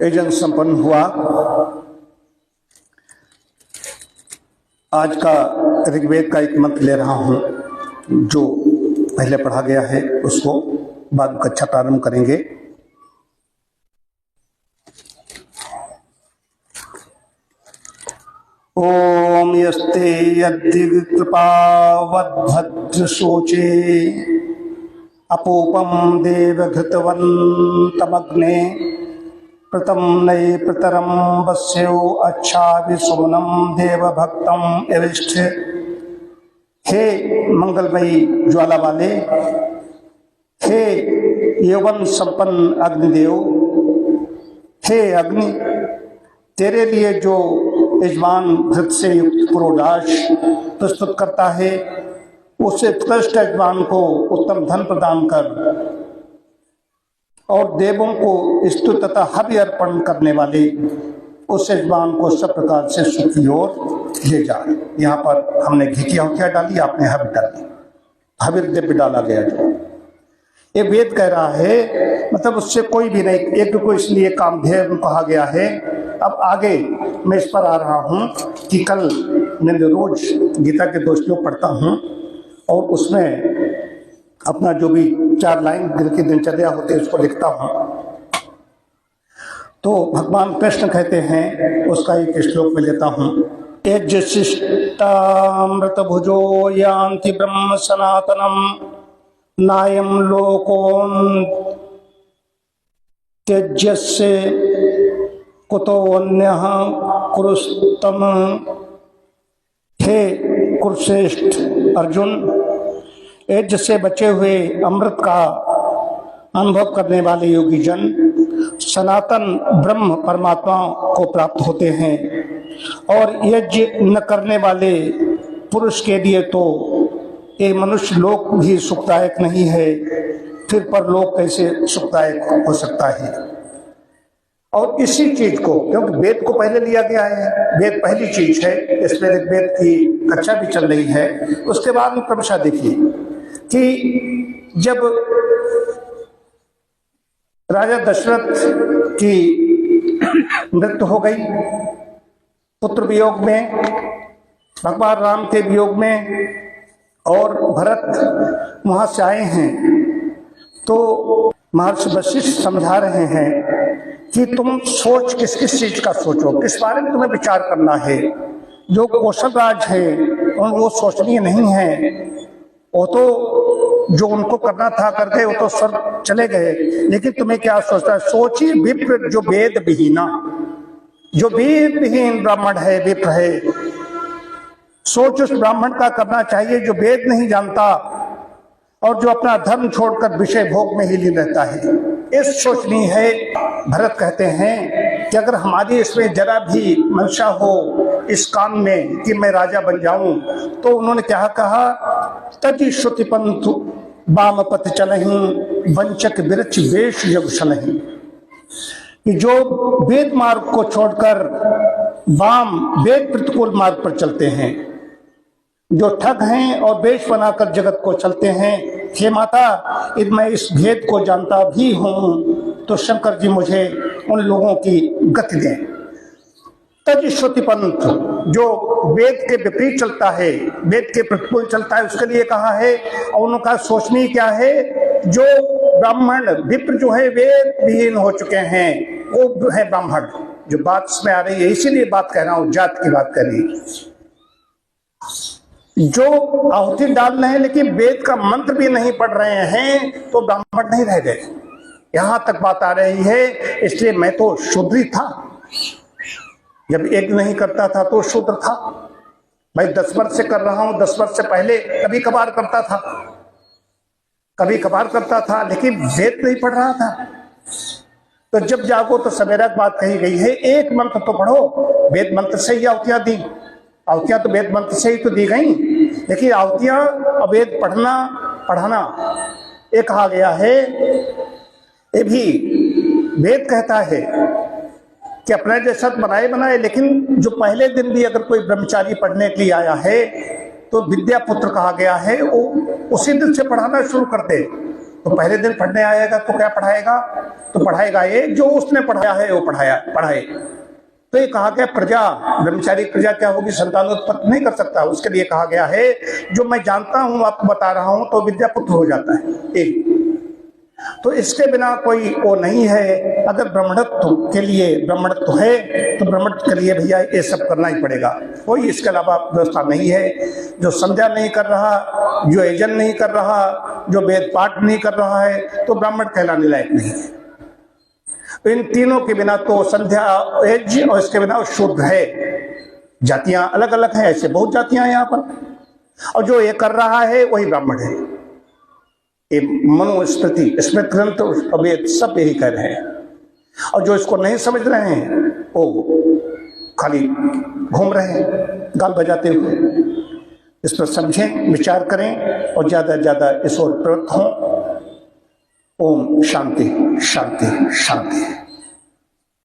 यजन संपन्न हुआ। आज का ऋग्वेद का एक मंत्र ले रहा हूं जो पहले पढ़ा गया है, उसको बाद में कक्षा प्रारंभ करेंगे। ओम यस्ते यद्दिकृपावद्भद्रशोचे अपूपम देवघृतवन्तमग्ने प्रतम नये प्रतरम वस्यो अच्छा विसुमनम देवभक्तम एविष्ठ। हे मंगलमयी ज्वाला वाले, हे यौवन संपन्न अग्निदेव, हे अग्नि, तेरे लिए जो यजमान घृत से युक्त पुरोडाश प्रस्तुत करता है, उससे उत्कृष्ट यजमान को उत्तम धन प्रदान कर और देवों को स्तुति तथा हव्य अर्पण करने वाले उस यजमान को सब प्रकार से सुख की ओर ले जा। यहाँ पर हमने घी की आहुतियाँ डाली, आपने हव्य डाली, हव्य दिव्य डाला गया। जो ये वेद कह रहा है, मतलब उससे कोई भी नहीं, एक को इसलिए कामधेय कहा गया है। अब आगे मैं इस पर आ रहा हूँ कि कल मैं रोज गीता के 2 श्लोक पढ़ता हूँ और उसमें अपना जो भी 4 लाइन दिल की दिनचर्या होती है उसको लिखता हूँ। तो भगवान कृष्ण कहते हैं, उसका एक श्लोक में लेता हूँ। यज्ञशिष्टामृत भुजो यान्ति ब्रह्म सनातनम नायम लोकोन त्यज्यस्य कुतो अन्यः कुरुस्तम। हे कुरुश्रेष्ठ अर्जुन, यज्ञ से बचे हुए अमृत का अनुभव करने वाले योगी जन सनातन ब्रह्म परमात्मा को प्राप्त होते हैं, और यज्ञ न करने वाले पुरुष के लिए तो ये मनुष्य लोक भी सुखदायक नहीं है, फिर परलोक कैसे सुखदायक हो सकता है। और इसी चीज को, क्योंकि वेद को पहले लिया गया है, वेद पहली चीज है, इसमें ऋग्वेद की कक्षा भी चल रही है। उसके बाद में क्रमशः देखिए कि जब राजा दशरथ की मृत्यु हो गई पुत्र वियोग में, भगवान राम के वियोग में, और भरत वहां से आए हैं, तो महर्षि वशिष्ठ समझा रहे हैं कि तुम सोच किस किस चीज का सोचो, किस बारे में तुम्हें विचार करना है। जो कौशल राज है वो सोचनीय नहीं है, वो तो जो उनको करना था कर गए, वो तो स्वर्ग चले गए, लेकिन तुम्हें क्या सोचना है। सोची विप्र जो वेद विहीना, जो वेद विहीन ब्राह्मण है, विप्र है, सोच उस ब्राह्मण का करना चाहिए जो वेद नहीं जानता और जो अपना धर्म छोड़कर विषय भोग में ही लीन रहता है। इस सोचनी है। भरत कहते हैं कि अगर हमारी इसमें जरा भी मंशा हो इस काम में कि मैं राजा बन जाऊं, तो उन्होंने क्या कहा, तति श्रुति पंथ वाम पथ चलहि वंचक विरच वेश युग सलहि। कि जो वेद मार्ग को छोड़कर वाम वेद प्रतिकूल मार्ग पर चलते हैं, जो ठग हैं और वेश बनाकर जगत को चलते हैं, हे माता, यदि मैं इस भेद को जानता भी हूं तो शंकर जी मुझे उन लोगों की गति दें। तज श्रुति पंथ, जो वेद के विपरीत चलता है, वेद के प्रतिकूल चलता है, उसके लिए कहा है। और उनका सोचनी क्या है, जो ब्राह्मण विप्र जो है वेद विहीन हो चुके हैं, वो है ब्राह्मण। जो बात इसमें आ रही है, इसीलिए बात कह रहा हूं, जात की बात कर रही है। जो आहुति डाल रहे हैं लेकिन वेद का मंत्र भी नहीं पढ़ रहे हैं, तो ब्राह्मण नहीं रह गए। यहां तक बात आ रही है। इसलिए मैं तो शूद्र ही था, जब एक नहीं करता था तो शूद्र था। मैं 10 वर्ष से कर रहा हूं, 10 वर्ष से पहले कभी कभार करता था, कभी कभार करता था, लेकिन वेद नहीं पढ़ रहा था। तो जब जागो तो सवेरा की बात कही गई है, एक मंत्र तो पढ़ो। वेद मंत्र से ही आहुतियां दी, आहुतियां तो वेद मंत्र से ही तो दी गई, लेकिन आहुतियां अवेद पढ़ना पढ़ाना ये कहा गया है। ये भी वेद कहता है कि अपना जैसा बनाए बनाए, लेकिन जो पहले दिन भी अगर कोई ब्रह्मचारी पढ़ने के लिए आया है तो विद्या पुत्र कहा गया है, वो उसी दिन से पढ़ाना शुरू कर दे। तो पहले दिन पढ़ने आएगा तो क्या पढ़ाएगा? तो पढ़ाएगा एक जो उसने पढ़ाया है वो पढ़ाए। तो ये कहा गया प्रजा, ब्रह्मचारी प्रजा क्या होगी? संतानोत्पत्ति नहीं कर सकता। उसके लिए कहा गया है जो मैं जानता हूं आपको बता रहा हूं तो विद्यापुत्र हो जाता है एक। तो इसके बिना कोई वो नहीं है। अगर ब्राह्मणत्व के लिए ब्राह्मणत्व है तो ब्राह्मणत्व के लिए भैया ये सब करना ही पड़ेगा, कोई इसके अलावा व्यवस्था नहीं है। जो संध्या नहीं कर रहा, जो यजन नहीं कर रहा, जो वेद पाठ नहीं कर रहा है तो ब्राह्मण कहलाने लायक नहीं है। इन तीनों के बिना तो संध्या यज्ञ और इसके बिना शुद्ध है। जातियां अलग अलग हैं, ऐसे बहुत जातियां हैं यहाँ पर, और जो ये कर रहा है वही ब्राह्मण है। ये मनुस्मृति, स्मृत ग्रंथ, वेद सब यही कह रहे हैं। और जो इसको नहीं समझ रहे हैं वो खाली घूम रहे हैं गाल बजाते हुए। इस पर समझें, विचार करें और ज्यादा से ज्यादा इस ओर प्रवृत्त हों। ओम शांति शांति शांति।